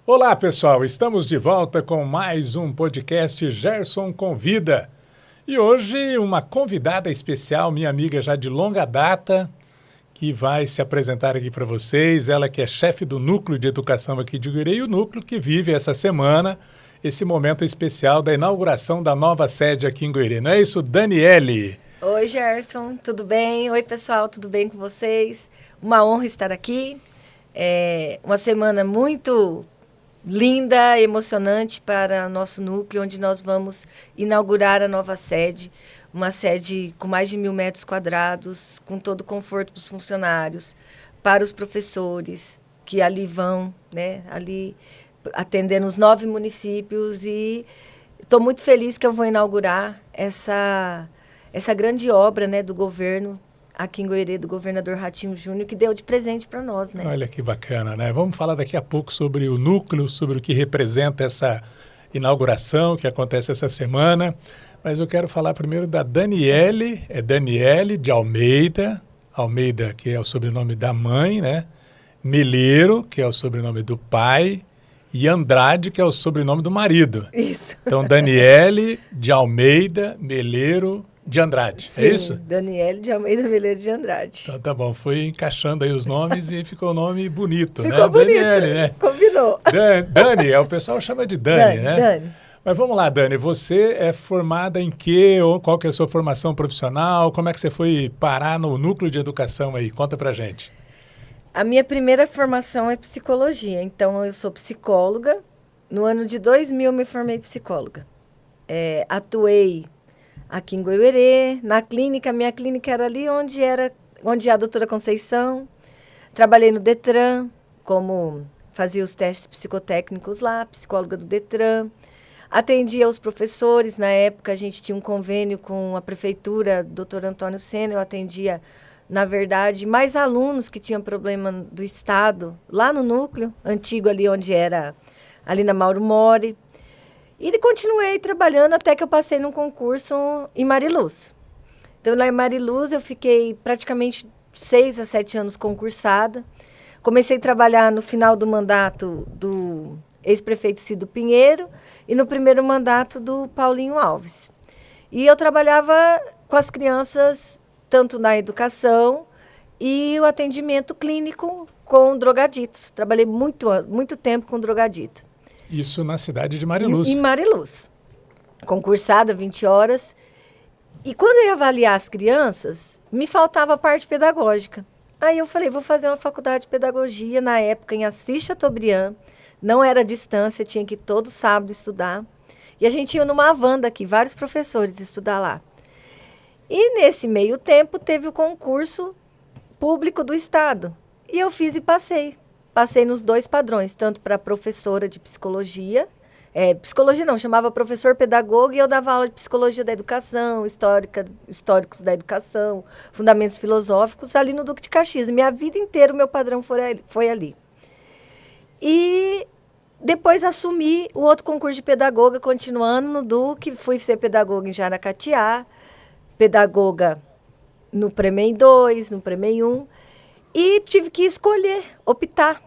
Olá, pessoal. Estamos de volta com mais um podcast Gerson Convida. E hoje uma convidada especial, minha amiga já de longa data, que vai se apresentar aqui para vocês. Ela que é chefe do Núcleo de Educação aqui de Goiânia e o núcleo que vive essa semana, esse momento especial da inauguração da nova sede aqui em Goiânia. Não é isso, Daniele? Oi, Gerson, tudo bem? Oi, pessoal, tudo bem com vocês? Uma honra estar aqui. É uma semana muito linda, emocionante para nosso núcleo, onde nós vamos inaugurar a nova sede. Uma sede com mais de 1.000 metros quadrados, com todo o conforto para os funcionários, para os professores que ali vão, né? Ali atendendo os 9 municípios. E estou muito feliz que eu vou inaugurar essa grande obra, né, do governo aqui em Goiânia, do governador Ratinho Júnior, que deu de presente para nós, né? Olha que bacana, né? Vamos falar daqui a pouco sobre o núcleo, sobre o que representa essa inauguração que acontece essa semana. Mas eu quero falar primeiro da Daniele, Daniele de Almeida, Almeida, que é o sobrenome da mãe, né? Meleiro, que é o sobrenome do pai, e Andrade, que é o sobrenome do marido. Isso. Então, Daniele de Almeida, Meleiro de Andrade, Sim, é isso? Daniele de Almeida Meleiro de Andrade. Então tá bom, foi encaixando aí os nomes e ficou um nome bonito, Ficou né? bonito, Daniele, né? Combinou. Dani, o pessoal chama de Dani, né? Dani. Mas vamos lá, Dani, você é formada em quê? Ou qual que é a sua formação profissional? Como é que você foi parar no núcleo de educação aí? Conta pra gente. A minha primeira formação é psicologia, então eu sou psicóloga. No ano de 2000 eu me formei psicóloga. Atuei aqui em Goiuerê, na clínica. Minha clínica era ali onde é a doutora Conceição. Trabalhei no Detran, fazia os testes psicotécnicos lá, psicóloga do Detran. Atendia os professores. Na época, a gente tinha um convênio com a prefeitura, doutor Antônio Sena. Eu atendia, na verdade, mais alunos que tinham problema do estado, lá no núcleo antigo, ali onde era, ali na Mauro Mori. E continuei trabalhando até que eu passei num concurso em Mariluz. Então, lá em Mariluz, eu fiquei praticamente 6 a 7 anos concursada. Comecei a trabalhar no final do mandato do ex-prefeito Cido Pinheiro e no primeiro mandato do Paulinho Alves. E eu trabalhava com as crianças, tanto na educação e o atendimento clínico com drogaditos. Trabalhei muito tempo com drogadito. Isso na cidade de Mariluz. Em Mariluz. Concursada, 20 horas. E quando eu ia avaliar as crianças, me faltava a parte pedagógica. Aí eu falei, vou fazer uma faculdade de pedagogia, na época em Assis Chateaubriand. Não era à distância, tinha que ir todo sábado estudar. E a gente ia numa Wanda aqui, vários professores estudar lá. E nesse meio tempo teve o concurso público do Estado. E eu fiz e passei. Passei nos 2 padrões, tanto para professora de psicologia, psicologia não, chamava professor pedagogo, e eu dava aula de psicologia da educação, históricos da educação, fundamentos filosóficos, ali no Duque de Caxias. Minha vida inteira o meu padrão foi ali. E depois assumi o outro concurso de pedagoga, continuando no Duque, fui ser pedagoga em Jaracatiá, pedagoga no Premem 2, no Premem 1, e tive que escolher, optar.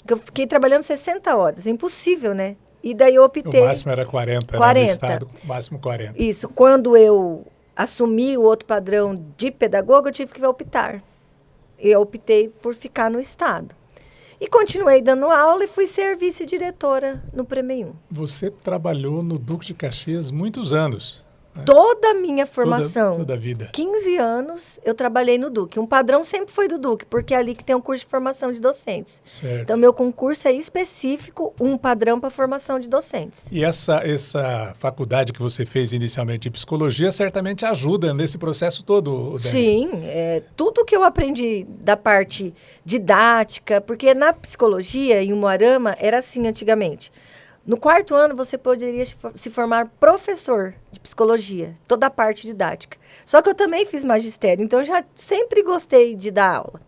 Eu fiquei trabalhando 60 horas, impossível, né? E daí eu optei. O máximo era 40, 40. Né? No estado, o máximo 40. Isso, quando eu assumi o outro padrão de pedagoga, eu tive que optar. Eu optei por ficar no estado. E continuei dando aula e fui ser vice-diretora no Premem 1. Você trabalhou no Duque de Caxias muitos anos. Né? Toda a minha formação, toda a vida. 15 anos, eu trabalhei no Duque. Um padrão sempre foi do Duque, porque é ali que tem um curso de formação de docentes. Certo. Então, meu concurso é específico, um padrão para formação de docentes. E essa faculdade que você fez inicialmente de psicologia certamente ajuda nesse processo todo, Dani. Sim, tudo que eu aprendi da parte didática, porque na psicologia, em Umuarama, era assim antigamente. No 4º ano, você poderia se formar professor de psicologia, toda a parte didática. Só que eu também fiz magistério, então eu já sempre gostei de dar aula.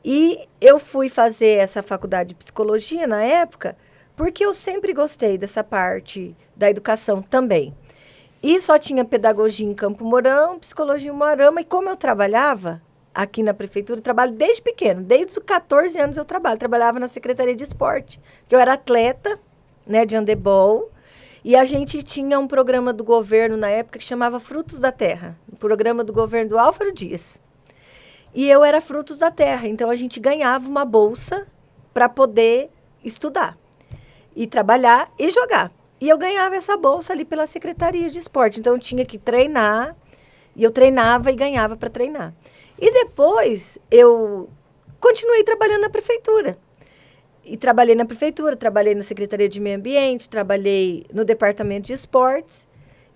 E eu fui fazer essa faculdade de psicologia na época, porque eu sempre gostei dessa parte da educação também. E só tinha pedagogia em Campo Mourão, psicologia em Umuarama, e como eu trabalhava aqui na prefeitura, trabalho desde pequeno, desde os 14 anos eu trabalhava na Secretaria de Esporte, que eu era atleta, né, de handebol, e a gente tinha um programa do governo na época que chamava Frutos da Terra, um programa do governo do Álvaro Dias. E eu era Frutos da Terra, então a gente ganhava uma bolsa para poder estudar, e trabalhar e jogar. E eu ganhava essa bolsa ali pela Secretaria de Esporte, então eu tinha que treinar, e eu treinava e ganhava para treinar. E depois eu continuei trabalhando na prefeitura. E trabalhei na prefeitura, trabalhei na Secretaria de Meio Ambiente, trabalhei no Departamento de Esportes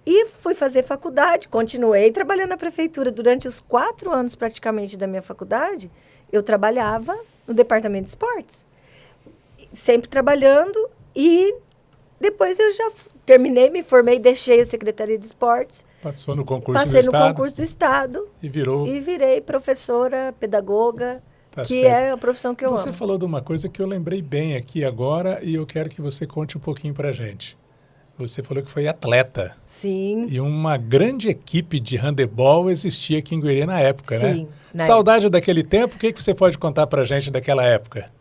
e fui fazer faculdade. Continuei trabalhando na prefeitura. Durante os 4 anos praticamente da minha faculdade, eu trabalhava no Departamento de Esportes. Sempre trabalhando e depois eu já terminei, me formei, deixei a Secretaria de Esportes. Passou no concurso Passei do no Estado. concurso do Estado. E virou. E virei professora, pedagoga, Tá que certo. é a profissão que eu amo. Você falou de uma coisa que eu lembrei bem aqui agora e eu quero que você conte um pouquinho pra gente. Você falou que foi atleta. Sim. E uma grande equipe de handebol existia aqui em Goiânia na época, né? Sim, na Saudade daquele tempo, o que você pode contar pra gente daquela época?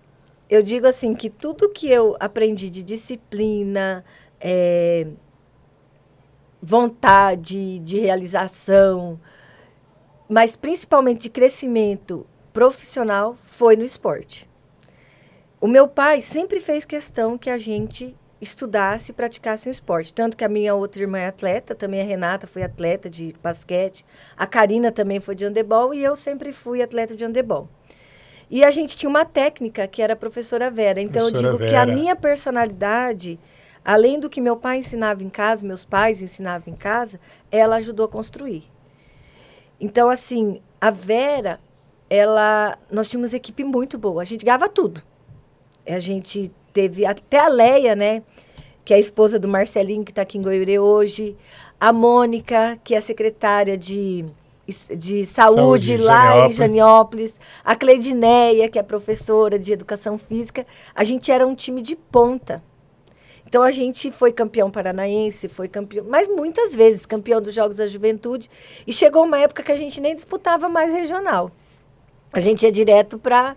Eu digo assim, que tudo que eu aprendi de disciplina, vontade de realização, mas principalmente de crescimento profissional, foi no esporte. O meu pai sempre fez questão que a gente estudasse e praticasse um esporte. Tanto que a minha outra irmã é atleta, também a Renata foi atleta de basquete, a Karina também foi de handebol e eu sempre fui atleta de handebol. E a gente tinha uma técnica que era a professora Vera. Então, Professora eu digo Vera. que a minha personalidade, além do que meu pai ensinava em casa, meus pais ensinavam em casa, ela ajudou a construir. Então, assim, a Vera, nós tínhamos equipe muito boa. A gente ganhava tudo. A gente teve até a Leia, né, que é a esposa do Marcelinho, que está aqui em Goiânia hoje. A Mônica, que é a secretária de saúde lá em Janiópolis, a Cleidineia, que é professora de educação física. A gente era um time de ponta. Então, a gente foi campeão paranaense, foi campeão, mas muitas vezes campeão dos Jogos da Juventude. E chegou uma época que a gente nem disputava mais regional. A gente ia direto para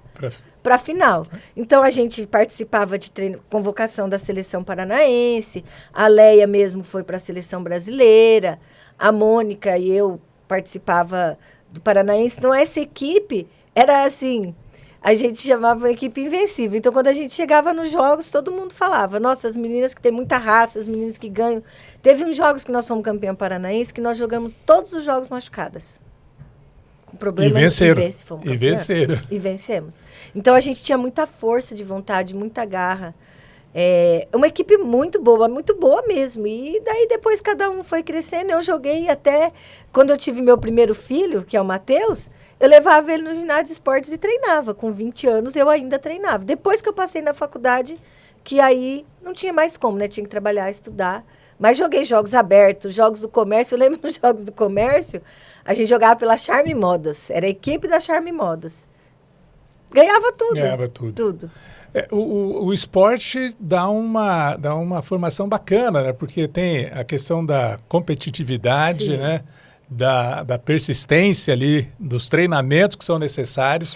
a final. Então, a gente participava de convocação da seleção paranaense, a Leia mesmo foi para a seleção brasileira, a Mônica e eu participava do Paranaense. Então, essa equipe era assim, a gente chamava uma equipe invencível. Então, quando a gente chegava nos jogos, todo mundo falava, nossa, as meninas que têm muita raça, as meninas que ganham. Teve uns jogos que nós fomos campeão paranaense, que nós jogamos todos os jogos machucadas. Com problema. E venceram. E vencemos. Então, a gente tinha muita força de vontade, muita garra. Uma equipe muito boa mesmo. E daí depois cada um foi crescendo. Eu joguei até quando eu tive meu primeiro filho, que é o Matheus, eu levava ele no ginásio de esportes e treinava. Com 20 anos eu ainda treinava. Depois que eu passei na faculdade, que aí não tinha mais como, né? Tinha que trabalhar, estudar. Mas joguei jogos abertos, jogos do comércio. Eu lembro nos jogos do comércio, a gente jogava pela Charme Modas. Era a equipe da Charme Modas. Ganhava tudo. Ganhava tudo. Tudo. O esporte dá uma formação bacana, né? Porque tem a questão da competitividade, Sim. né? Da persistência ali, dos treinamentos que são necessários.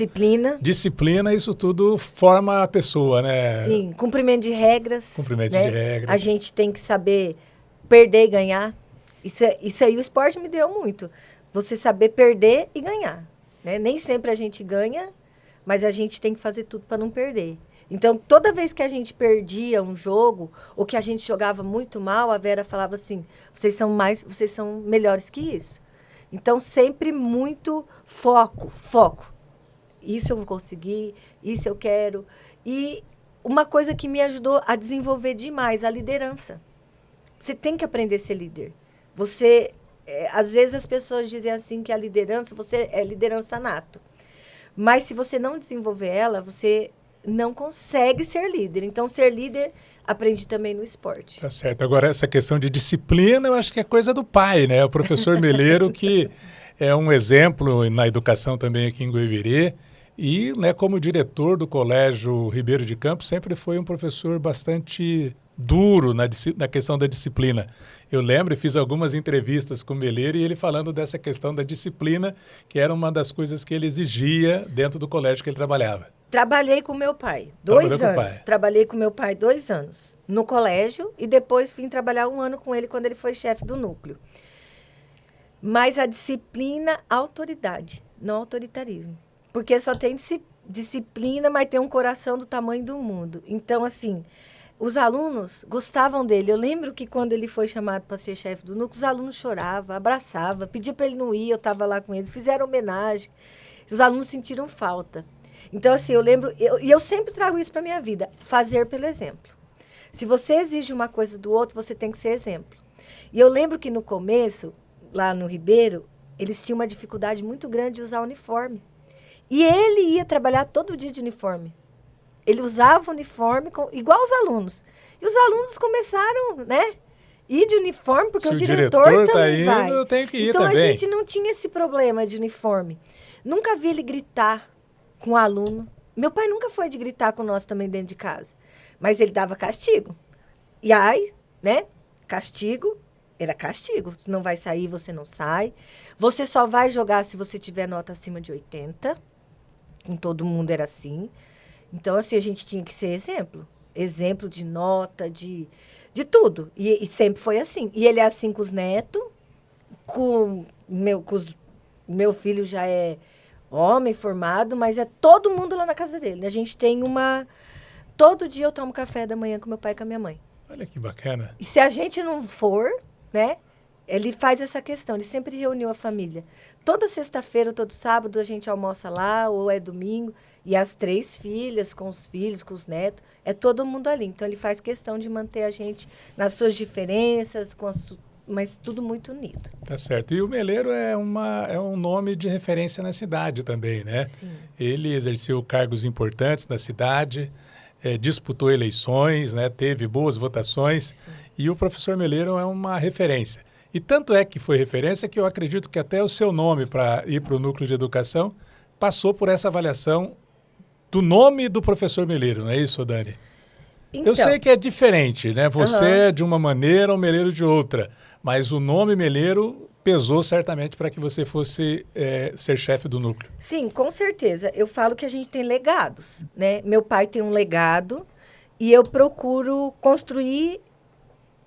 Disciplina, isso tudo forma a pessoa, né? Sim, cumprimento de regras. Cumprimento né? de regras. A gente tem que saber perder e ganhar. Isso aí o esporte me deu muito. Você saber perder e ganhar. Né? Nem sempre a gente ganha, mas a gente tem que fazer tudo para não perder. Então, toda vez que a gente perdia um jogo, ou que a gente jogava muito mal, a Vera falava assim, vocês são melhores que isso. Então, sempre muito foco. Isso eu vou conseguir, isso eu quero. E uma coisa que me ajudou a desenvolver demais, a liderança. Você tem que aprender a ser líder. Às vezes as pessoas dizem assim que a liderança, você é liderança nato. Mas se você não desenvolver ela, você não consegue ser líder. Então, ser líder, aprendi também no esporte. Tá certo. Agora, essa questão de disciplina, eu acho que é coisa do pai, né? O professor Meleiro, que é um exemplo na educação também aqui em Goiânia. E, né, como diretor do Colégio Ribeiro de Campos, sempre foi um professor bastante duro na questão da disciplina. Eu lembro e fiz algumas entrevistas com o Meleiro e ele falando dessa questão da disciplina, que era uma das coisas que ele exigia dentro do colégio que ele trabalhava. Trabalhei com meu pai 2 anos. Com o pai. Trabalhei com meu pai 2 anos no colégio e depois vim trabalhar 1 ano com ele quando ele foi chefe do núcleo. Mas a disciplina, autoridade, não autoritarismo. Porque só tem disciplina, mas tem um coração do tamanho do mundo. Então, assim, os alunos gostavam dele. Eu lembro que quando ele foi chamado para ser chefe do núcleo, os alunos choravam, abraçavam, pediam para ele não ir, eu estava lá com eles, fizeram homenagem. Os alunos sentiram falta. Então, assim, eu lembro, e eu sempre trago isso para a minha vida, fazer pelo exemplo. Se você exige uma coisa do outro, você tem que ser exemplo. E eu lembro que no começo, lá no Ribeiro, eles tinham uma dificuldade muito grande de usar uniforme. E ele ia trabalhar todo dia de uniforme. Ele usava o uniforme igual os alunos. E os alunos começaram, né? Ir de uniforme, porque o diretor também vai. Eu tenho que ir então, também. A gente não tinha esse problema de uniforme. Nunca vi ele gritar com o aluno. Meu pai nunca foi de gritar com nós também dentro de casa. Mas ele dava castigo. E aí, né? Castigo era castigo. Se não vai sair, você não sai. Você só vai jogar se você tiver nota acima de 80. Com todo mundo era assim. Então, assim, a gente tinha que ser exemplo. Exemplo de nota, de tudo. E sempre foi assim. E ele é assim com os netos. Meu filho já é homem formado, mas é todo mundo lá na casa dele. A gente tem todo dia eu tomo café da manhã com meu pai e com a minha mãe. Olha que bacana. E se a gente não for, né? Ele faz essa questão, ele sempre reuniu a família. Toda sexta-feira, todo sábado, a gente almoça lá, ou é domingo, e as 3 filhas, com os filhos, com os netos, é todo mundo ali. Então, ele faz questão de manter a gente nas suas diferenças, mas tudo muito unido. Tá certo. E o Meleiro é um nome de referência na cidade também, né? Sim. Ele exerceu cargos importantes na cidade, disputou eleições, né? Teve boas votações. Sim. E o professor Meleiro é uma referência. E tanto é que foi referência que eu acredito que até o seu nome para ir para o núcleo de educação passou por essa avaliação do nome do professor Meleiro, não é isso, Dani? Então, eu sei que é diferente, né? Você é de uma maneira, o Meleiro de outra. Mas o nome Meleiro pesou certamente para que você fosse ser chefe do núcleo. Sim, com certeza. Eu falo que a gente tem legados, né? Meu pai tem um legado e eu procuro construir,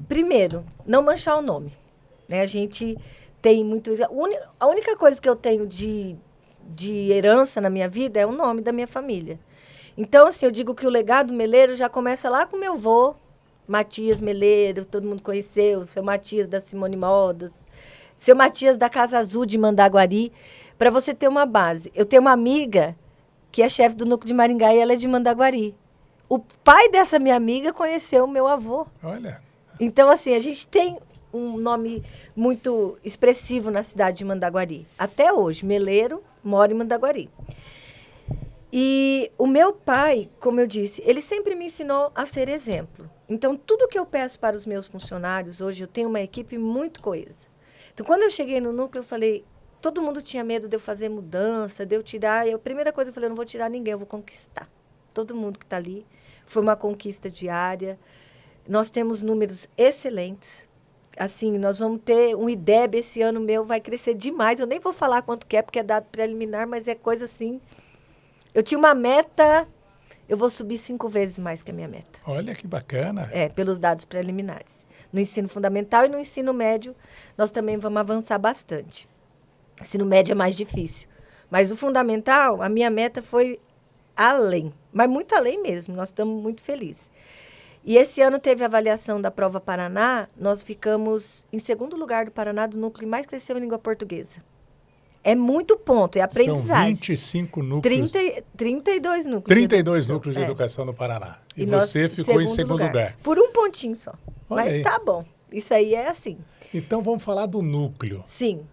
primeiro, não manchar o nome. Né? A gente tem muito... A única coisa que eu tenho de herança na minha vida é o nome da minha família. Então, assim, eu digo que o legado Meleiro já começa lá com meu avô, Matias Meleiro, todo mundo conheceu, seu Matias da Simone Modas, seu Matias da Casa Azul de Mandaguari, para você ter uma base. Eu tenho uma amiga que é chefe do núcleo de Maringá e ela é de Mandaguari. O pai dessa minha amiga conheceu o meu avô. Olha. Então, assim, a gente tem um nome muito expressivo na cidade de Mandaguari. Até hoje, Meleiro mora em Mandaguari. E o meu pai, como eu disse, ele sempre me ensinou a ser exemplo. Então, tudo que eu peço para os meus funcionários, hoje eu tenho uma equipe muito coesa. Então, quando eu cheguei no núcleo, eu falei, todo mundo tinha medo de eu fazer mudança, de eu tirar. E a primeira coisa eu falei, eu não vou tirar ninguém, eu vou conquistar. Todo mundo que está ali. Foi uma conquista diária. Nós temos números excelentes. Assim, nós vamos ter um IDEB esse ano meu, vai crescer demais. Eu nem vou falar quanto que é, porque é dado preliminar, mas é coisa assim. Eu tinha uma meta, eu vou subir 5 vezes mais que a minha meta. Olha que bacana. Pelos dados preliminares. No ensino fundamental e no ensino médio, nós também vamos avançar bastante. O ensino médio é mais difícil. Mas o fundamental, a minha meta foi além. Mas muito além mesmo, nós estamos muito felizes. E esse ano teve a avaliação da Prova Paraná, nós ficamos em 2º lugar do Paraná, do núcleo que mais cresceu em língua portuguesa. É muito ponto, é aprendizagem. São 25 núcleos. 32 núcleos. 32 núcleos de educação no Paraná. E você ficou em 2º lugar. Por um pontinho só. Olha Mas aí. Tá bom. Isso aí é assim. Então vamos falar do núcleo. Sim.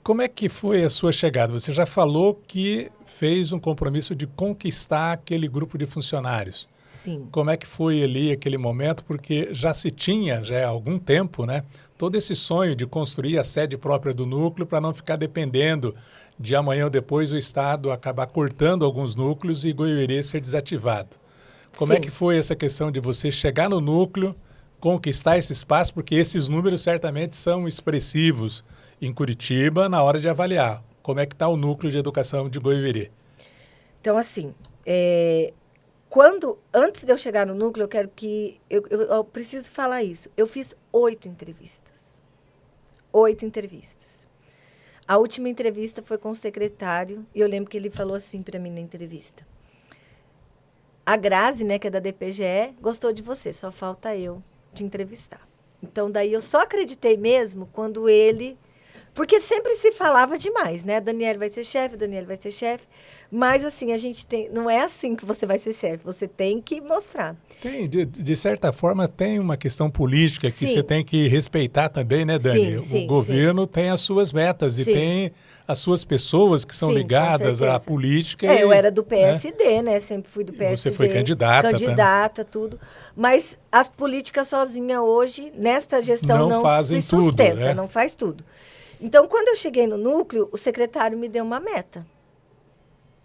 Como é que foi a sua chegada? Você já falou que fez um compromisso de conquistar aquele grupo de funcionários. Sim. Como é que foi ali aquele momento? Porque já se tinha, já há algum tempo, né, todo esse sonho de construir a sede própria do núcleo para não ficar dependendo de amanhã ou depois o Estado acabar cortando alguns núcleos e Goiôerê ser desativado. Como é que foi essa questão de você chegar no núcleo, conquistar esse espaço? Porque esses números certamente são expressivos em Curitiba na hora de avaliar. Como é que está o núcleo de educação de Goiverê? Então, assim, antes de eu chegar no núcleo, eu quero que... Eu preciso falar isso. Eu fiz 8 entrevistas. 8 entrevistas. A última entrevista foi com o secretário, e eu lembro que ele falou assim para mim na entrevista. A Grazi, né, que é da DPGE, gostou de você, só falta eu te entrevistar. Então, daí eu só acreditei mesmo quando ele... Porque sempre se falava demais, né? Daniele vai ser chefe, Daniele vai ser chefe. Mas, assim, a gente tem... Não é assim que você vai ser chefe, você tem que mostrar. Tem, de certa forma, tem uma questão política que Sim. você tem que respeitar também, né, Dani? Sim, o governo tem as suas metas e tem as suas pessoas que são ligadas à política. Eu era do PSD, né? Sempre fui do PSD. Você foi candidata. Candidata, tudo. Mas as políticas sozinhas hoje, nesta gestão, não fazem se sustenta, tudo, né? não faz tudo. Então, quando eu cheguei no núcleo, o secretário me deu uma meta.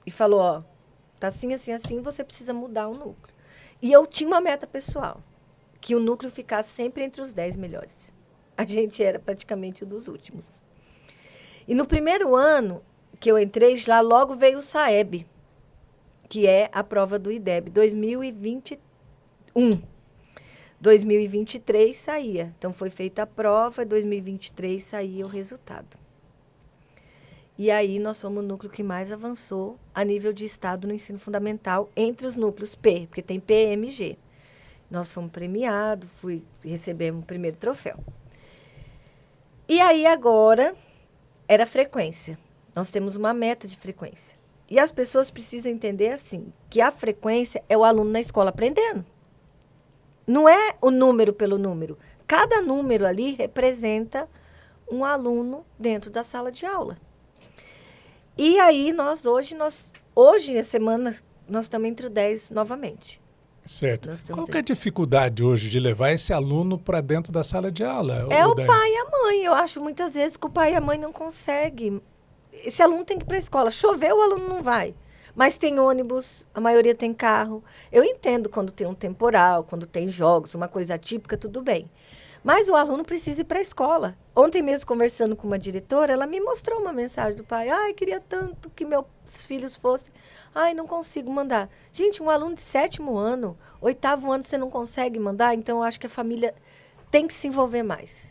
E falou, ó, tá assim, assim, assim, você precisa mudar o núcleo. E eu tinha uma meta pessoal, que o núcleo ficasse sempre entre os 10 melhores. A gente era praticamente um dos últimos. E no primeiro ano que eu entrei, lá logo veio o SAEB, que é a prova do IDEB, 2021. 2023 saía. Então, foi feita a prova, 2023 saía o resultado. E aí, nós somos o núcleo que mais avançou a nível de estado no ensino fundamental, entre os núcleos P, porque tem PMG. Nós fomos premiados, recebemos o primeiro troféu. E aí, agora, era frequência. Nós temos uma meta de frequência. E as pessoas precisam entender, assim, que a frequência é o aluno na escola aprendendo. Não é o número pelo número. Cada número ali representa um aluno dentro da sala de aula. E aí, hoje, a semana, nós estamos entre o 10 novamente. Certo. Qual que é a dificuldade hoje de levar esse aluno para dentro da sala de aula? É o pai e a mãe. Eu acho muitas vezes que o pai e a mãe não conseguem. Esse aluno tem que ir para a escola. Choveu, o aluno não vai. Mas tem ônibus, a maioria tem carro. Eu entendo quando tem um temporal, quando tem jogos, uma coisa atípica, tudo bem. Mas o aluno precisa ir para a escola. Ontem mesmo, conversando com uma diretora, ela me mostrou uma mensagem do pai. Ai, queria tanto que meus filhos fossem. Ai, não consigo mandar. Gente, um aluno de 7º ano, 8º ano, você não consegue mandar? Então, eu acho que a família tem que se envolver mais.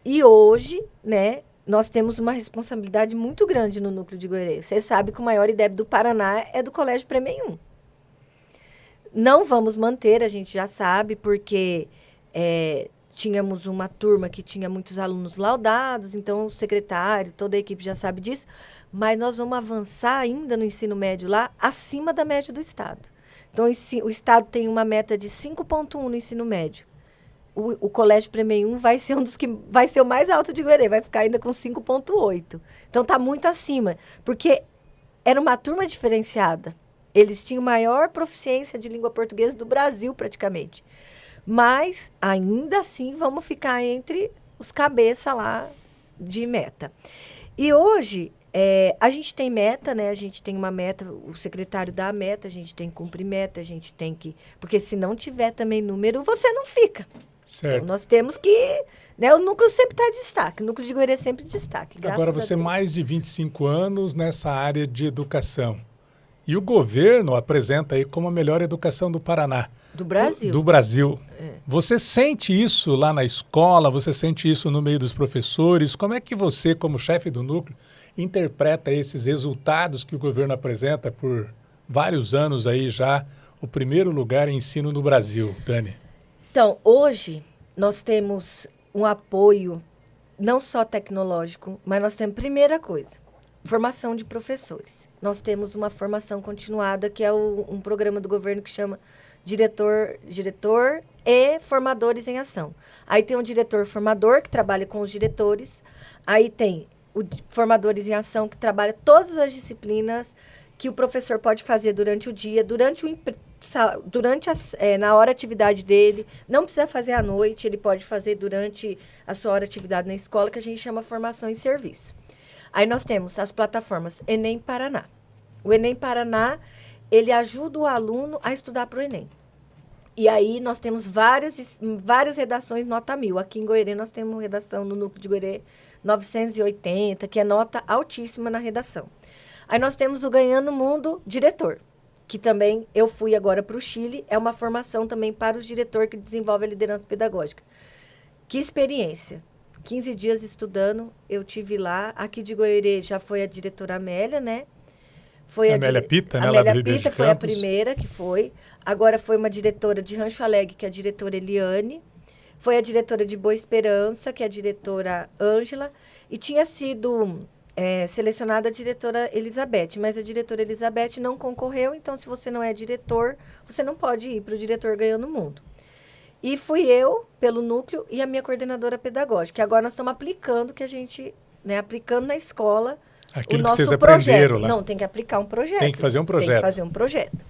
E hoje, né, nós temos uma responsabilidade muito grande no núcleo de Goiânia. Você sabe que o maior IDEB do Paraná é do Colégio Premem 1. Não vamos manter, a gente já sabe, porque tínhamos uma turma que tinha muitos alunos laudados, então o secretário, toda a equipe já sabe disso, mas nós vamos avançar ainda no ensino médio lá, acima da média do Estado. Então, o Estado tem uma meta de 5,1 no ensino médio. O Colégio Premem 1 vai ser vai ser o mais alto de Goiânia, vai ficar ainda com 5,8. Então, está muito acima, porque era uma turma diferenciada. Eles tinham maior proficiência de língua portuguesa do Brasil, praticamente. Mas, ainda assim, vamos ficar entre os cabeça lá de meta. E hoje, a gente tem meta, né? A gente tem uma meta, o secretário dá a meta, a gente tem que cumprir meta, a gente tem que... Porque se não tiver também número, você não fica. Certo. Então, nós temos que... Né, o núcleo sempre está em destaque, o núcleo de Goiânia é sempre em destaque. Agora, você mais de 25 anos nessa área de educação. E o governo apresenta aí como a melhor educação do Paraná. Do Brasil. Do Brasil. Você sente isso lá na escola? Você sente isso no meio dos professores? Como é que você, como chefe do núcleo, interpreta esses resultados que o governo apresenta por vários anos aí já, o primeiro lugar em ensino no Brasil, Dani? Então, hoje, nós temos um apoio não só tecnológico, mas nós temos, primeira coisa, formação de professores. Nós temos uma formação continuada, que é um programa do governo que chama diretor e formadores em ação. Aí tem um diretor formador, que trabalha com os diretores. Aí tem o formadores em ação, que trabalha todas as disciplinas que o professor pode fazer durante o dia, na hora de atividade dele. Não precisa fazer à noite, ele pode fazer durante a sua hora de atividade na escola, que a gente chama formação em serviço. Aí nós temos as plataformas Enem Paraná. O Enem Paraná ele ajuda o aluno a estudar para o Enem. E aí nós temos várias redações nota 1000. Aqui em Goiânia nós temos redação no núcleo de Goiânia 980, que é nota altíssima na redação. Aí nós temos o Ganhando Mundo Diretor, que também eu fui agora para o Chile, é uma formação também para o diretor que desenvolve a liderança pedagógica. Que experiência! 15 dias estudando, eu tive lá. Aqui de Goiânia já foi a diretora Amélia, né? Foi Amélia Pita, né? Amélia Lá do Ribeirão de Pita foi a Campos. primeira que foi. Agora foi uma diretora de Rancho Alegre, que é a diretora Eliane. Foi a diretora de Boa Esperança, que é a diretora Ângela. E tinha sido selecionada a diretora Elizabeth, mas a diretora Elizabeth não concorreu. Então, se você não é diretor, você não pode ir para o diretor Ganhando o Mundo. E fui eu, pelo núcleo, e a minha coordenadora pedagógica. E agora nós estamos aplicando o que a gente, né, aplicando na escola Aquilo o que nosso vocês projeto. aprenderam lá. Não, tem que aplicar um projeto. Tem que fazer um projeto. Tem que fazer um projeto.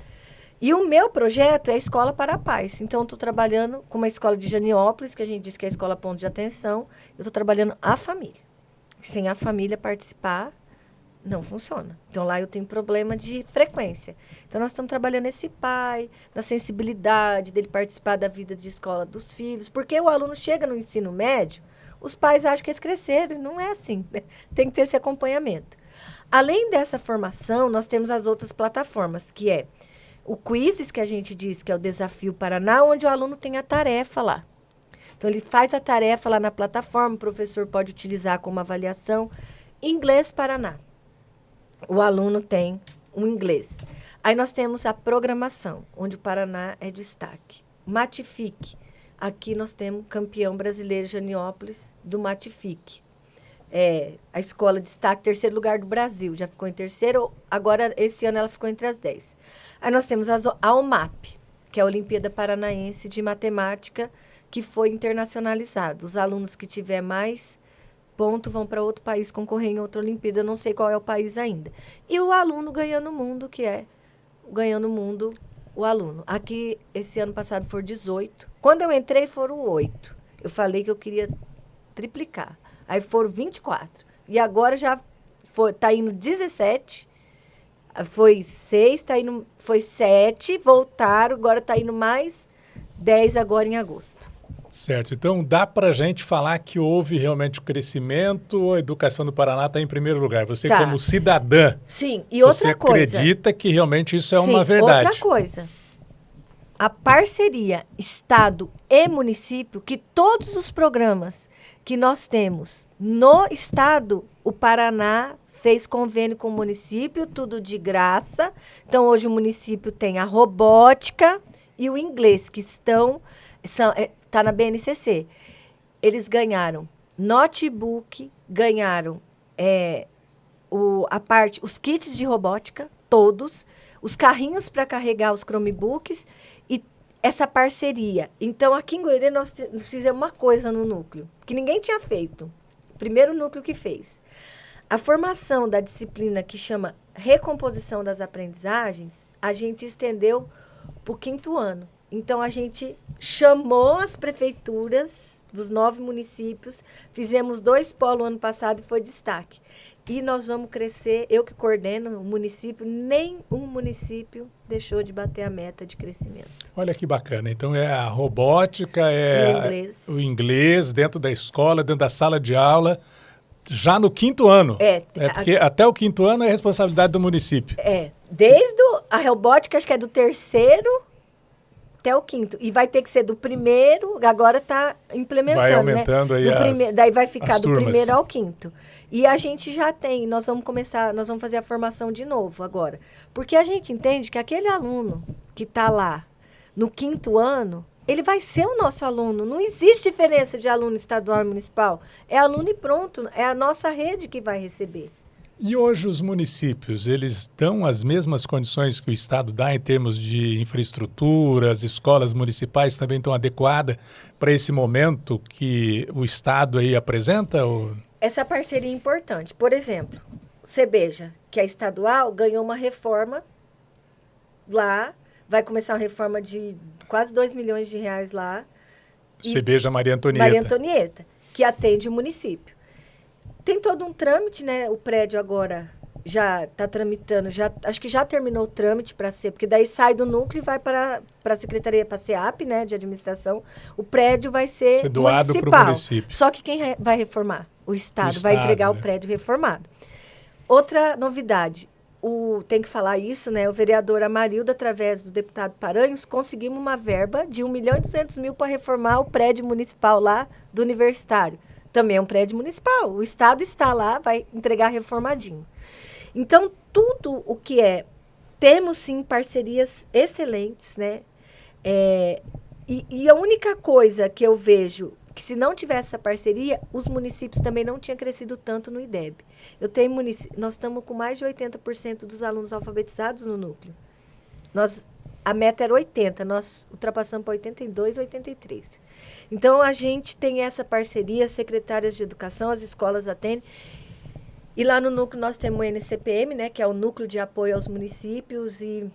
E o meu projeto é a Escola para a Paz. Então, eu estou trabalhando com uma escola de Janiópolis, que a gente diz que é a escola ponto de atenção. Eu estou trabalhando a família. Sem a família participar, não funciona. Então, lá eu tenho problema de frequência. Então, nós estamos trabalhando esse pai, na sensibilidade dele participar da vida de escola dos filhos. Porque o aluno chega no ensino médio, os pais acham que eles cresceram. E não é assim, né? Tem que ter esse acompanhamento. Além dessa formação, nós temos as outras plataformas, que é o Quizzes, que a gente diz que é o Desafio Paraná, onde o aluno tem a tarefa lá. Então, ele faz a tarefa lá na plataforma, o professor pode utilizar como avaliação. Inglês Paraná. O aluno tem um inglês. Aí nós temos a programação, onde o Paraná é destaque. Matifique. Aqui nós temos campeão brasileiro Janiópolis do Matifique. A escola destaque, terceiro lugar do Brasil. Já ficou em terceiro, agora esse ano ela ficou entre as 10. Aí nós temos a OMAP, que é a Olimpíada Paranaense de Matemática, que foi internacionalizado. Os alunos que tiver mais ponto vão para outro país concorrer em outra Olimpíada, eu não sei qual é o país ainda. E o aluno Ganhando o Mundo, que é Ganhando o Mundo, o aluno. Aqui, esse ano passado, foram 18. Quando eu entrei, foram 8. Eu falei que eu queria triplicar. Aí foram 24. E agora já está indo 17. Foi 6, foi 7, voltaram, agora está indo mais 10 agora em agosto. Certo. Então, dá para a gente falar que houve realmente o crescimento, a educação do Paraná está em primeiro lugar. Você, como cidadã, sim. E outra você coisa, acredita que realmente isso é sim, uma verdade? Outra coisa, a parceria Estado e município, que todos os programas que nós temos no Estado, o Paraná fez convênio com o município, tudo de graça. Então, hoje o município tem a robótica e o inglês, que está na BNCC. Eles ganharam notebook, ganharam os kits de robótica, todos, os carrinhos para carregar os Chromebooks e essa parceria. Então, aqui em Goiânia, nós fizemos uma coisa no núcleo, que ninguém tinha feito. O primeiro núcleo que fez. A formação da disciplina que chama Recomposição das Aprendizagens, a gente estendeu para o 5º ano. Então, a gente chamou as prefeituras dos 9 municípios, fizemos 2 polos ano passado e foi destaque. E nós vamos crescer, eu que coordeno o município, nenhum município deixou de bater a meta de crescimento. Olha que bacana. Então, é a robótica, o inglês dentro da escola, dentro da sala de aula, já no 5º ano. Porque até o 5º ano é responsabilidade do município. Desde a robótica, acho que é do 3º até o 5º. E vai ter que ser do 1º, agora está implementando, vai aumentando, né? Aí daí vai ficar do turmas. 1º ao 5º. E a gente já tem, nós vamos fazer a formação de novo agora. Porque a gente entende que aquele aluno que está lá no 5º ano, ele vai ser o nosso aluno. Não existe diferença de aluno estadual e municipal. É aluno e pronto. É a nossa rede que vai receber. E hoje os municípios, eles dão as mesmas condições que o Estado dá em termos de infraestrutura, as escolas municipais também estão adequadas para esse momento que o Estado aí apresenta? Ou... Essa parceria é importante. Por exemplo, o Cebeja, que é estadual, ganhou uma reforma lá, vai começar uma reforma de quase 2 milhões de reais lá. Cebeja Maria Antonieta. Maria Antonieta, que atende o município. Tem todo um trâmite, né? O prédio agora já está tramitando, acho que já terminou o trâmite para ser, porque daí sai do núcleo e vai para a Secretaria, para a SEAP, né, de administração. O prédio vai ser doado para o municipal. município. Só que quem vai reformar? O Estado vai Estado, entregar né? o prédio reformado. Outra novidade, tem que falar isso, né? O vereador Amarildo, através do deputado Paranhos, conseguimos uma verba de 1.200.000 para reformar o prédio municipal lá do Universitário. Também é um prédio municipal. O Estado está lá, vai entregar reformadinho. Então, tudo o que temos sim parcerias excelentes, né? E a única coisa que eu vejo que se não tivesse essa parceria, os municípios também não tinham crescido tanto no IDEB. Nós estamos com mais de 80% dos alunos alfabetizados no núcleo. A meta era 80%, nós ultrapassamos para 82%, 83%. Então, a gente tem essa parceria, as secretárias de educação, as escolas atendem. E lá no núcleo nós temos o NCPM, né, que é o Núcleo de Apoio aos Municípios, e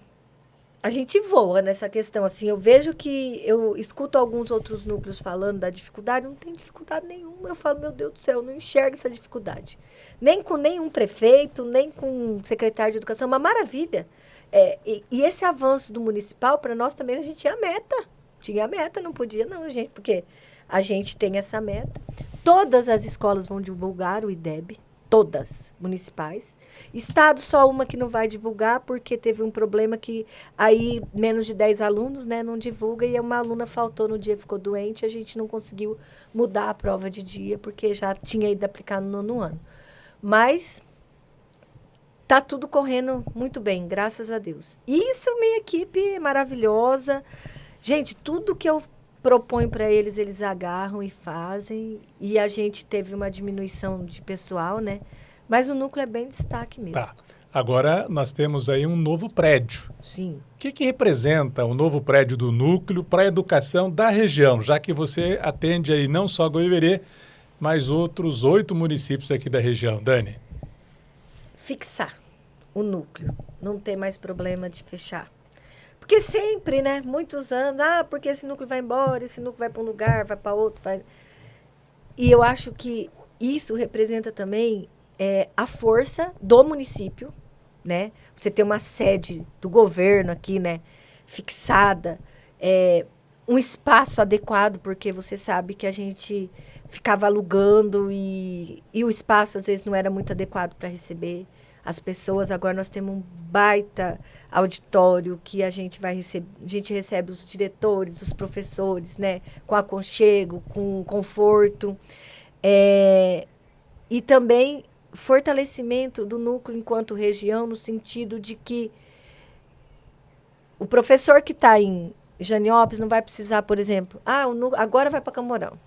a gente voa nessa questão. Assim, eu vejo que eu escuto alguns outros núcleos falando da dificuldade, não tem dificuldade nenhuma. Eu falo, meu Deus do céu, eu não enxergo essa dificuldade. Nem com nenhum prefeito, nem com o secretário de educação, uma maravilha. E esse avanço do municipal, para nós também, a gente tinha meta. Tinha meta, não podia não, gente, porque a gente tem essa meta. Todas as escolas vão divulgar o IDEB. Todas municipais. Estado, só uma que não vai divulgar, porque teve um problema que aí menos de 10 alunos, né, não divulga, e uma aluna faltou no dia, ficou doente, a gente não conseguiu mudar a prova de dia, porque já tinha ido aplicar no 9º ano. Mas tá tudo correndo muito bem, graças a Deus. Isso, minha equipe é maravilhosa. Gente, tudo que eu proponho para eles, eles agarram e fazem. E a gente teve uma diminuição de pessoal, né? Mas o núcleo é bem destaque mesmo. Tá. Agora nós temos aí um novo prédio. Sim. O que representa o novo prédio do núcleo para a educação da região, já que você atende aí não só Goiverê, mas outros 8 municípios aqui da região? Dani? Fixar o núcleo. Não ter mais problema de fechar. Porque sempre, né? Muitos anos, porque esse núcleo vai embora, esse núcleo vai para um lugar, vai para outro. E eu acho que isso representa também a força do município, né? Você ter uma sede do governo aqui, né? Fixada, um espaço adequado, porque você sabe que a gente ficava alugando e o espaço, às vezes, não era muito adequado para receber as pessoas. Agora nós temos um baita auditório que a gente recebe os diretores, os professores, né, com aconchego, com conforto, e também fortalecimento do núcleo enquanto região, no sentido de que o professor que está em Janiópolis não vai precisar, por exemplo, agora vai para Camorão.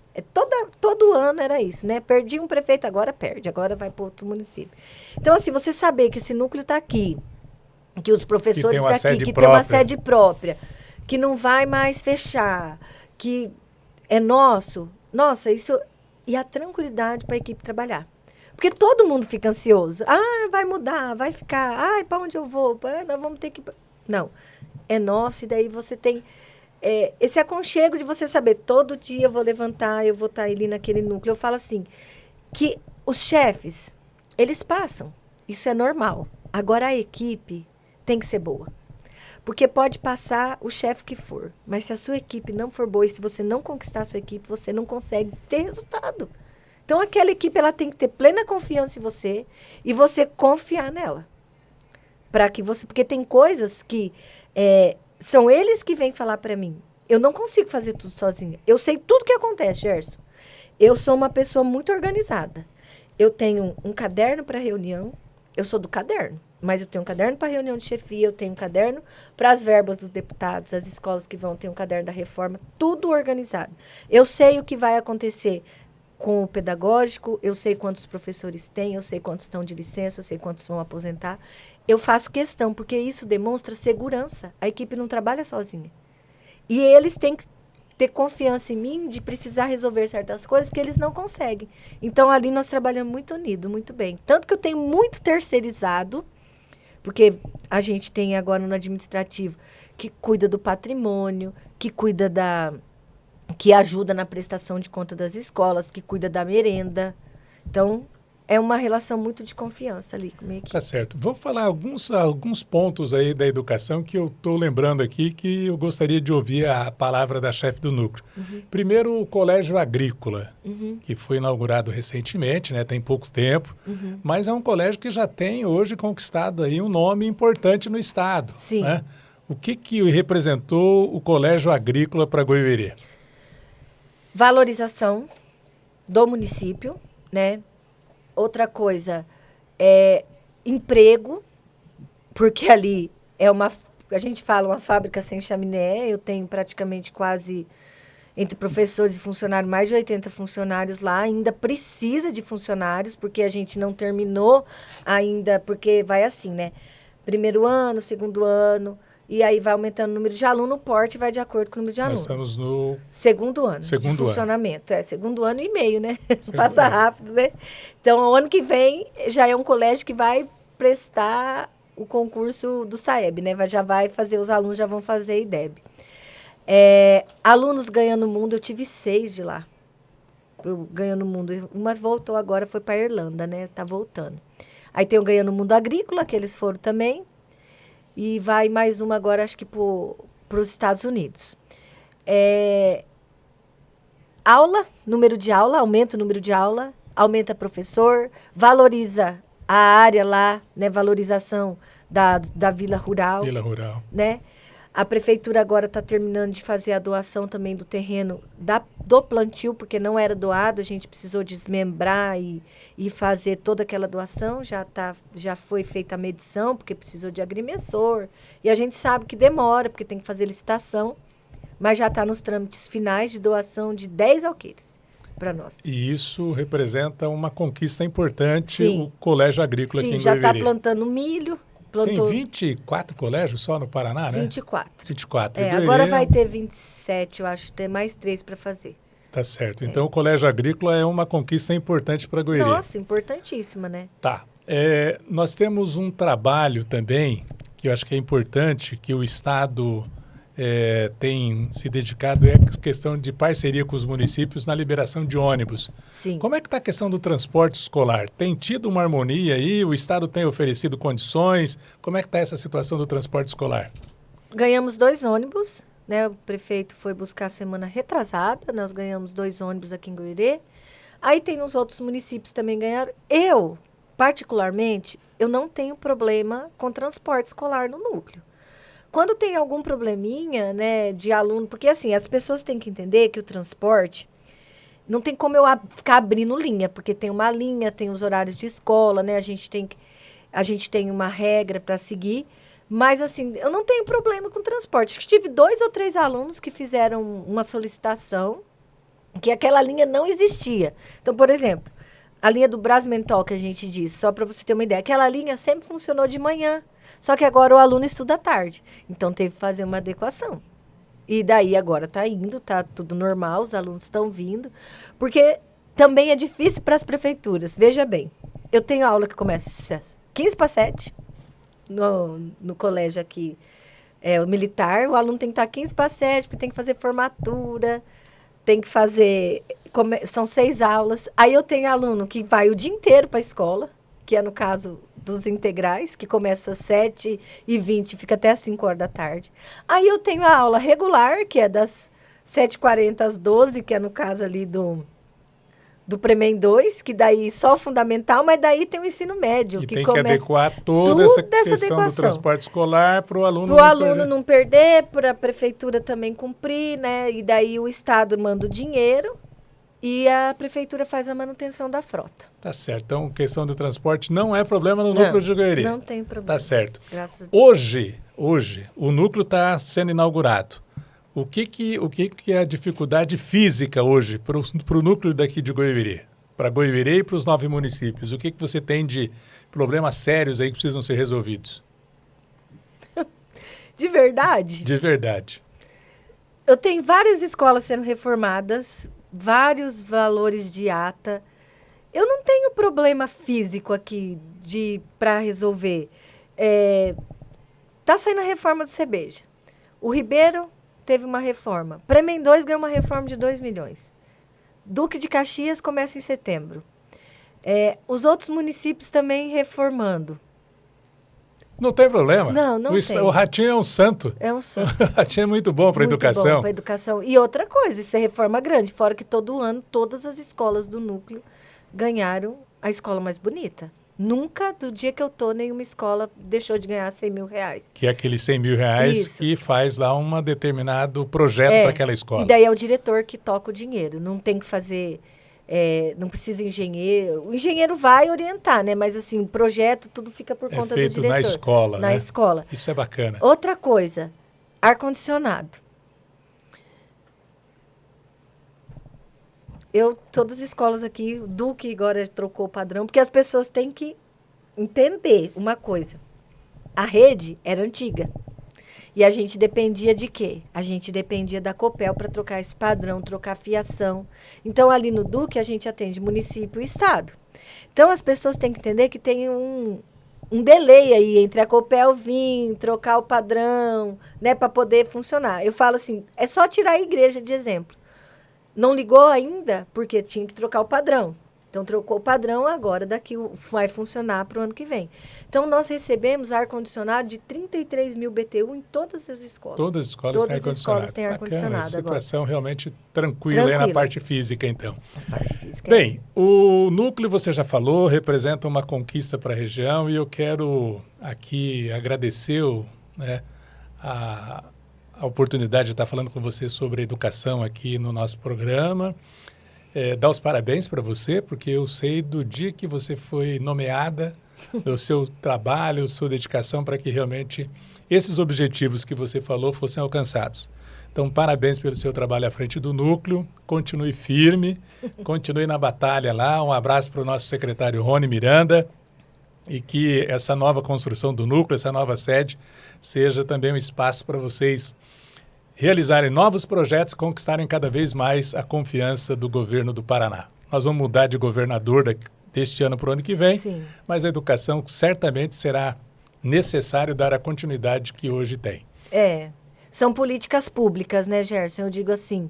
Todo ano era isso, né? Perdi um prefeito, agora perde, agora vai para outro município. Então, assim, você saber que esse núcleo está aqui, que os professores estão aqui, que tem uma sede própria, que não vai mais fechar, que é nosso. Nossa, isso... E a tranquilidade para a equipe trabalhar. Porque todo mundo fica ansioso. Vai mudar, vai ficar. Para onde eu vou? Nós vamos ter que... Não, é nosso, e daí você tem... esse aconchego de você saber, todo dia eu vou levantar, eu vou estar ali naquele núcleo. Eu falo assim, que os chefes, eles passam. Isso é normal. Agora, a equipe tem que ser boa. Porque pode passar o chefe que for, mas se a sua equipe não for boa e se você não conquistar a sua equipe, você não consegue ter resultado. Então, aquela equipe ela tem que ter plena confiança em você e você confiar nela. Porque tem coisas que são eles que vêm falar para mim. Eu não consigo fazer tudo sozinha. Eu sei tudo que acontece, Gerson. Eu sou uma pessoa muito organizada. Eu tenho um caderno para reunião. Eu sou do caderno. Mas eu tenho um caderno para reunião de chefia, eu tenho um caderno para as verbas dos deputados, as escolas que vão ter um caderno da reforma, tudo organizado. Eu sei o que vai acontecer com o pedagógico, eu sei quantos professores tem, eu sei quantos estão de licença, eu sei quantos vão aposentar. Eu faço questão, porque isso demonstra segurança. A equipe não trabalha sozinha. E eles têm que ter confiança em mim de precisar resolver certas coisas que eles não conseguem. Então, ali nós trabalhamos muito unido, muito bem. Tanto que eu tenho muito terceirizado, porque a gente tem agora no administrativo que cuida do patrimônio, que ajuda na prestação de conta das escolas, que cuida da merenda. Então, é uma relação muito de confiança ali com a minha equipe. Tá certo. Vamos falar alguns pontos aí da educação que eu estou lembrando aqui que eu gostaria de ouvir a palavra da chefe do núcleo. Primeiro, o Colégio Agrícola, que foi inaugurado recentemente, né? Tem pouco tempo, mas é um colégio que já tem hoje conquistado aí um nome importante no estado. Sim. Né? O que representou o Colégio Agrícola para Goiuerê? Valorização do município, né? Outra coisa é emprego, porque ali é a gente fala uma fábrica sem chaminé. Eu tenho praticamente quase, entre professores e funcionários, mais de 80 funcionários lá. Ainda precisa de funcionários, porque a gente não terminou ainda, porque vai assim, né? Primeiro ano, segundo ano, e aí vai aumentando o número de aluno, o porte vai de acordo com o número de aluno. Nós estamos no segundo ano de funcionamento. Segundo ano e meio, né? Passa rápido, né? Então, o ano que vem já é um colégio que vai prestar o concurso do SAEB, né? Já vai fazer, os alunos já vão fazer IDEB. Alunos ganhando o mundo, eu tive 6 de lá. Ganhando o mundo. Uma voltou agora, foi para a Irlanda, né? Tá voltando. Aí tem o Ganhando o Mundo Agrícola, que eles foram também. E vai mais uma agora, acho que para os Estados Unidos. Aula, número de aula, aumenta o número de aula, aumenta professor, valoriza a área lá, né? Valorização da Vila Rural. Vila Rural. Né? A prefeitura agora está terminando de fazer a doação também do terreno do plantio, porque não era doado, a gente precisou desmembrar e fazer toda aquela doação. Já foi feita a medição, porque precisou de agrimensor. E a gente sabe que demora, porque tem que fazer licitação, mas já está nos trâmites finais de doação de 10 alqueires para nós. E isso representa uma conquista importante, Sim. o Colégio Agrícola aqui em já Goiuerê. está plantando milho. Tem 24 colégios só no Paraná, né? 24. 24. Agora vai ter 27, eu acho, tem mais 3 para fazer. Tá certo. Então, o Colégio Agrícola é uma conquista importante para Goiuerê. Nossa, importantíssima, né? Tá. Nós temos um trabalho também, que eu acho que é importante, que o Estado tem se dedicado, é a questão de parceria com os municípios na liberação de ônibus. Sim. Como é que está a questão do transporte escolar? Tem tido uma harmonia aí? O Estado tem oferecido condições? Como é que está essa situação do transporte escolar? Ganhamos 2 ônibus, né? O prefeito foi buscar a semana retrasada, nós ganhamos 2 ônibus aqui em Goiuerê. Aí tem nos outros municípios também ganharam. Eu, particularmente, eu não tenho problema com transporte escolar no núcleo. Quando tem algum probleminha, né, de aluno, porque assim, as pessoas têm que entender que o transporte não tem como eu ficar abrindo linha, porque tem uma linha, tem os horários de escola, né? A gente tem uma regra para seguir, mas assim, eu não tenho problema com transporte. Acho que tive 2 ou 3 alunos que fizeram uma solicitação que aquela linha não existia. Então, por exemplo, a linha do Brasmentol que a gente diz, só para você ter uma ideia, aquela linha sempre funcionou de manhã. Só que agora o aluno estuda à tarde. Então, teve que fazer uma adequação. E daí, agora está indo, está tudo normal, os alunos estão vindo. Porque também é difícil para as prefeituras. Veja bem, eu tenho aula que começa 15 para 7 no colégio aqui, o militar. O aluno tem que estar 15 para 7, porque tem que fazer formatura, tem que fazer... São 6 aulas. Aí eu tenho aluno que vai o dia inteiro para a escola, que é no caso dos integrais, que começa às 7h20 e fica até às 5 horas da tarde. Aí eu tenho a aula regular, que é das 7h40 às 12h, que é no caso ali do Premem 2, que daí só o fundamental, mas daí tem o ensino médio. E que tem começa que adequar toda essa questão adequação do transporte escolar para o aluno não perder, para a prefeitura também cumprir, né? E daí o Estado manda o dinheiro e a prefeitura faz a manutenção da frota. Tá certo. Então, questão do transporte não é problema no núcleo de Goiuerê. Não tem problema. Tá certo. Graças a Deus. Hoje, o núcleo está sendo inaugurado. O que é a dificuldade física hoje para o núcleo daqui de Goiuerê? Para Goiuerê e para os 9 municípios. O que você tem de problemas sérios aí que precisam ser resolvidos? De verdade? De verdade. Eu tenho várias escolas sendo reformadas, vários valores de ata. Eu não tenho problema físico aqui para resolver. Tá saindo a reforma do CEBEJA. O Ribeiro teve uma reforma. Premem 2 ganhou uma reforma de 2 milhões. Duque de Caxias começa em setembro. Os outros municípios também reformando. Não tem problema. Não tem. O Ratinho é um santo. É um santo. O Ratinho é muito bom para a educação. Muito bom para a educação. E outra coisa, isso é reforma grande, fora que todo ano todas as escolas do núcleo ganharam a escola mais bonita. Nunca, do dia que eu tô, nenhuma escola deixou de ganhar R$100 mil. Que é aqueles R$100 mil Isso. que faz lá um determinado projeto para aquela escola. E daí é o diretor que toca o dinheiro. Não tem que fazer... não precisa engenheiro. O engenheiro vai orientar, né? Mas assim, o projeto, tudo fica por conta do diretor. É feito na escola, Na escola. Isso é bacana. Outra coisa, ar-condicionado. Todas as escolas aqui, o Duque agora trocou o padrão, porque as pessoas têm que entender uma coisa. A rede era antiga. E a gente dependia de quê? A gente dependia da Copel para trocar esse padrão, trocar fiação. Então, ali no Duque, a gente atende município e estado. Então, as pessoas têm que entender que tem um delay aí entre a Copel vir, trocar o padrão, né, para poder funcionar. Eu falo assim, é só tirar a igreja de exemplo. Não ligou ainda porque tinha que trocar o padrão. Então, trocou o padrão, agora daqui vai funcionar para o ano que vem. Então, nós recebemos ar-condicionado de 33 mil BTU em todas as escolas. Todas as escolas têm ar-condicionado. Todas as escolas têm ar-condicionado agora. Situação realmente tranquila aí na parte física, então. Na parte física. Bem, o núcleo, você já falou, representa uma conquista para a região e eu quero aqui agradecer a oportunidade de estar falando com você sobre educação aqui no nosso programa. Dar os parabéns para você, porque eu sei do dia que você foi nomeada, do seu trabalho, sua dedicação para que realmente esses objetivos que você falou fossem alcançados. Então, parabéns pelo seu trabalho à frente do núcleo, continue firme, continue na batalha lá. Um abraço para o nosso secretário Rony Miranda e que essa nova construção do núcleo, essa nova sede, seja também um espaço para vocês realizarem novos projetos, conquistarem cada vez mais a confiança do governo do Paraná. Nós vamos mudar de governador deste ano para o ano que vem, Sim. Mas a educação certamente será necessário dar a continuidade que hoje tem. São políticas públicas, né, Gerson? Eu digo assim,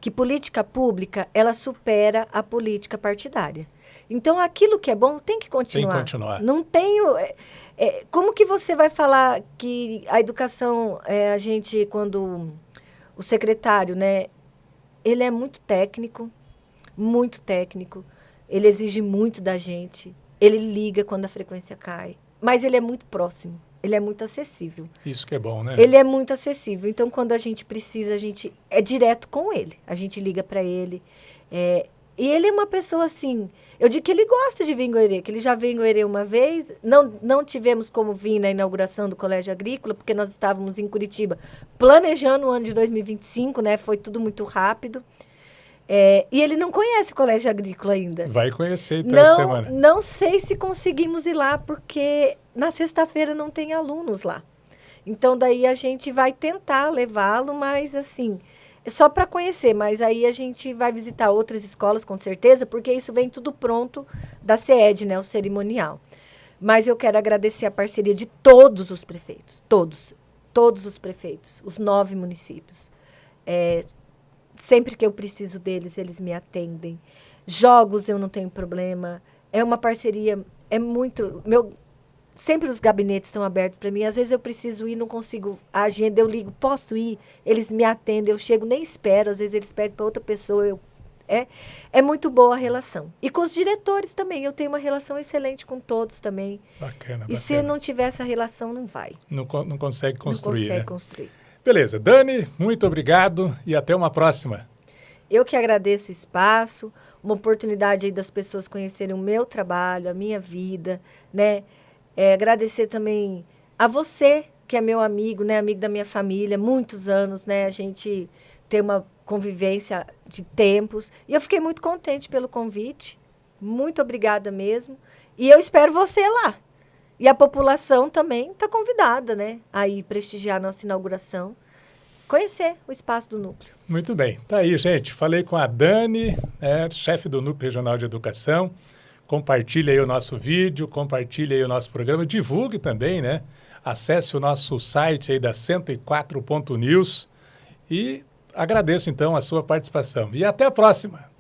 que política pública, ela supera a política partidária. Então, aquilo que é bom tem que continuar. Tem que continuar. Não tenho... como que você vai falar que a educação, a gente, quando o secretário, né, ele é muito técnico, ele exige muito da gente, ele liga quando a frequência cai, mas ele é muito próximo, ele é muito acessível. Isso que é bom, né? Ele é muito acessível, então quando a gente precisa, a gente é direto com ele, a gente liga para ele, e ele é uma pessoa assim, eu digo que ele gosta de vir em Goiânia, que ele já veio em Goiânia uma vez, não tivemos como vir na inauguração do Colégio Agrícola, porque nós estávamos em Curitiba planejando o ano de 2025, né? Foi tudo muito rápido. E ele não conhece o Colégio Agrícola ainda. Vai conhecer então essa semana. Não sei se conseguimos ir lá, porque na sexta-feira não tem alunos lá. Então, daí a gente vai tentar levá-lo, mas assim... só para conhecer, mas aí a gente vai visitar outras escolas, com certeza, porque isso vem tudo pronto da CED, né, o cerimonial. Mas eu quero agradecer a parceria de todos os prefeitos, todos os prefeitos, os 9 municípios. Sempre que eu preciso deles, eles me atendem. Jogos eu não tenho problema. É uma parceria, sempre os gabinetes estão abertos para mim. Às vezes eu preciso ir, não consigo a agenda, eu ligo, posso ir? Eles me atendem, eu chego, nem espero. Às vezes eles pedem para outra pessoa. É muito boa a relação. E com os diretores também. Eu tenho uma relação excelente com todos também. Bacana. E se não tiver essa relação, não vai. Não consegue construir, Não consegue né? construir. Beleza. Dani, muito obrigado e até uma próxima. Eu que agradeço o espaço, uma oportunidade aí das pessoas conhecerem o meu trabalho, a minha vida, né? Agradecer também a você, que é meu amigo, né? Amigo da minha família, muitos anos, né? A gente tem uma convivência de tempos. E eu fiquei muito contente pelo convite. Muito obrigada mesmo. E eu espero você lá. E a população também está convidada, né? A ir prestigiar a nossa inauguração. Conhecer o espaço do núcleo. Muito bem. Tá aí, gente. Falei com a Dani, chefe do Núcleo Regional de Educação. Compartilhe aí o nosso vídeo, compartilhe aí o nosso programa, divulgue também, né? Acesse o nosso site aí da 104.news e agradeço então a sua participação. E até a próxima!